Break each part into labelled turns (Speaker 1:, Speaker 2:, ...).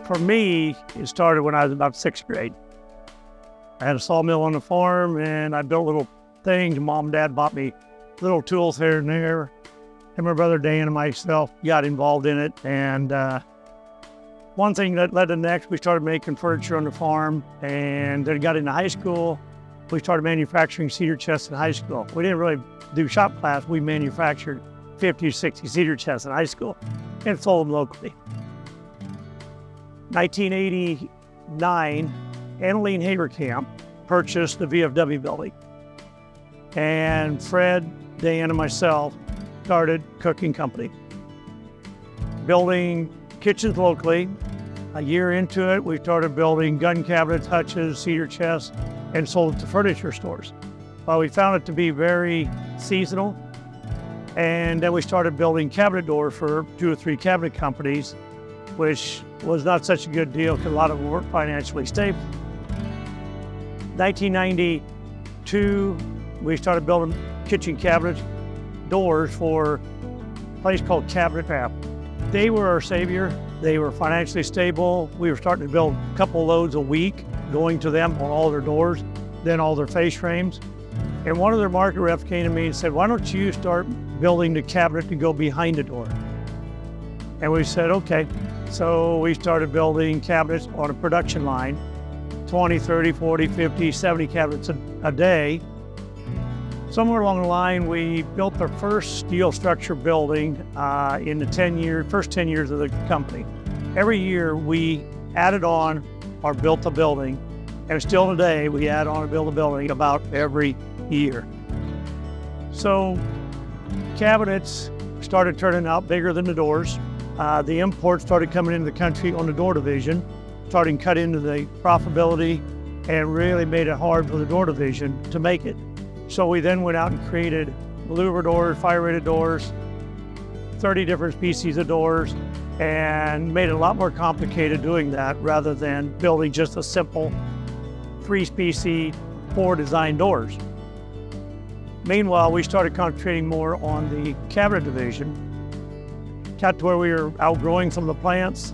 Speaker 1: For me, it started when I was about 6th grade. I had a sawmill on the farm and I built little things. Mom and Dad bought me little tools here and there. And my brother Dan and myself got involved in it. And one thing that led to the next, we started making furniture on the farm. And then got into high school. We started manufacturing cedar chests in high school. We didn't really do shop class. We manufactured 50 or 60 cedar chests in high school and sold them locally. 1989, Annaline Haberkamp purchased the VFW building. And Fred, Dan, and myself started Koch and Company, building kitchens locally. A year into it, we started building gun cabinets, hutches, cedar chests, and sold it to furniture stores. Well, we found it to be very seasonal. And then we started building cabinet doors for 2 or 3 cabinet companies, which was not such a good deal because a lot of them weren't financially stable. 1992, we started building kitchen cabinet doors for a place called Cabinet Craft. They were our savior. They were financially stable. We were starting to build a couple loads a week, going to them on all their doors, then all their face frames. And one of their market reps came to me and said, "Why don't you start building the cabinet to go behind the door?" And we said, okay. So we started building cabinets on a production line, 20, 30, 40, 50, 70 cabinets a day. Somewhere along the line, we built our first steel structure building in the first 10 years of the company. Every year we added on or built a building, and still today we add on or build a building about every year. So cabinets started turning out bigger than the doors. The imports started coming into the country on the door division, starting to cut into the profitability and really made it hard for the door division to make it. So we then went out and created louver doors, fire-rated doors, 30 different species of doors, and made it a lot more complicated doing that rather than building just a simple 3-species, 4 design doors. Meanwhile, we started concentrating more on the cabinet division. Got to where we were outgrowing some of the plants,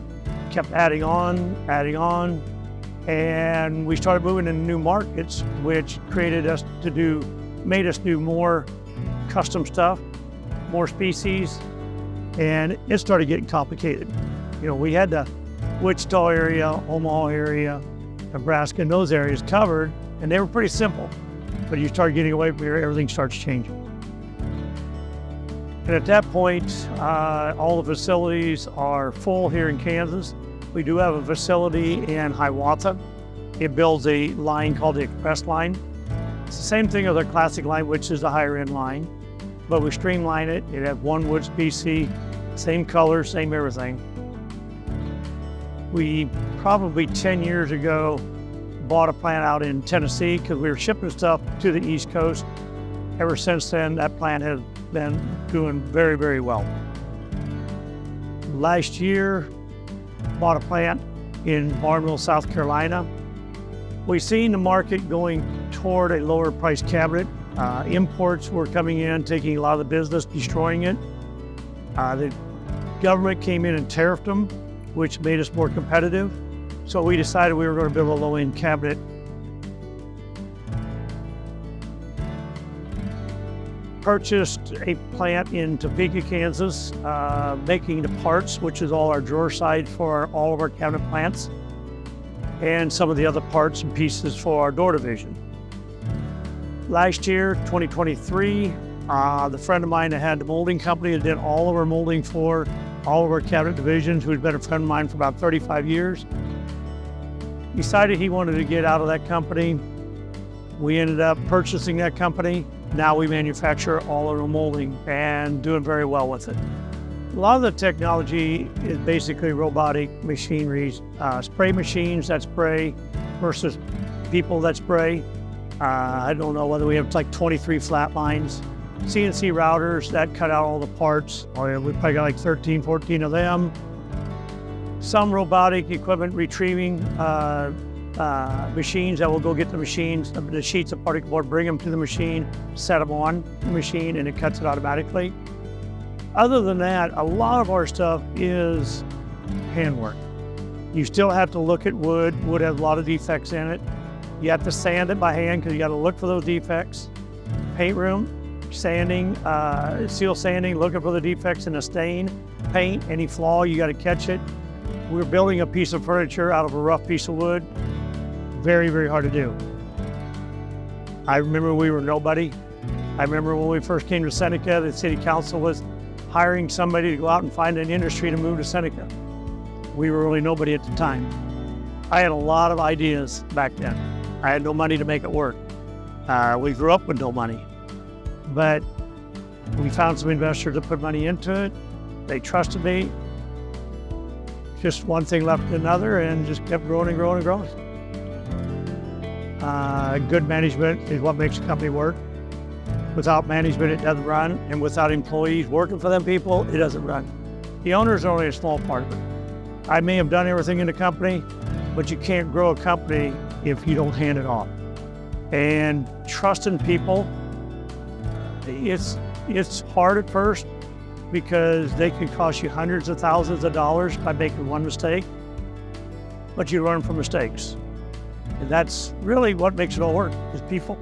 Speaker 1: kept adding on, and we started moving into new markets, which made us do more custom stuff, more species, and it started getting complicated. You know, we had the Wichita area, Omaha area, Nebraska, and those areas covered, and they were pretty simple. But you start getting away from here, everything starts changing. And at that point, all the facilities are full here in Kansas. We do have a facility in Hiawatha. It builds a line called the Express line. It's the same thing as our classic line, which is the higher end line, but we streamline it. It has one wood species, same color, same everything. We probably 10 years ago bought a plant out in Tennessee because we were shipping stuff to the East Coast. Ever since then, that plant has been doing very, very well. Last year, bought a plant in Barnwell, South Carolina. We've seen the market going toward a lower price cabinet. Imports were coming in, taking a lot of the business, destroying it. The government came in and tariffed them, which made us more competitive. So we decided we were going to build a low-end cabinet. Purchased a plant in Topeka, Kansas, making the parts, which is all our drawer sides for all of our cabinet plants, and some of the other parts and pieces for our door division. Last year, 2023, the friend of mine that had the molding company that did all of our molding for all of our cabinet divisions, who's been a friend of mine for about 35 years, decided he wanted to get out of that company. We ended up purchasing that company. Now we manufacture all of our molding and doing very well with it. A lot of the technology is basically robotic machinery, spray machines that spray versus people that spray. I don't know whether we have like 23 flat lines. CNC routers that cut out all the parts. We probably got like 13, 14 of them. Some robotic equipment retrieving machines that will go get the sheets of particle board, bring them to the machine, set them on the machine, and it cuts it automatically. Other than that, a lot of our stuff is handwork. You still have to look at wood. Wood has a lot of defects in it. You have to sand it by hand because you got to look for those defects. Paint room, sanding, seal sanding, looking for the defects in the stain. Paint, any flaw, you got to catch it. We're building a piece of furniture out of a rough piece of wood. Very, very hard to do. I remember we were nobody. I remember when we first came to Seneca, the city council was hiring somebody to go out and find an industry to move to Seneca. We were really nobody at the time. I had a lot of ideas back then. I had no money to make it work. We grew up with no money, but we found some investors that put money into it. They trusted me. Just one thing left to another and just kept growing and growing and growing. Good management is what makes a company work. Without management, it doesn't run, and without employees working for them people, it doesn't run. The owners are only a small part of it. I may have done everything in the company, but you can't grow a company if you don't hand it off. And trusting people, it's hard at first because they can cost you hundreds of thousands of dollars by making one mistake, but you learn from mistakes. And that's really what makes it all work, is people.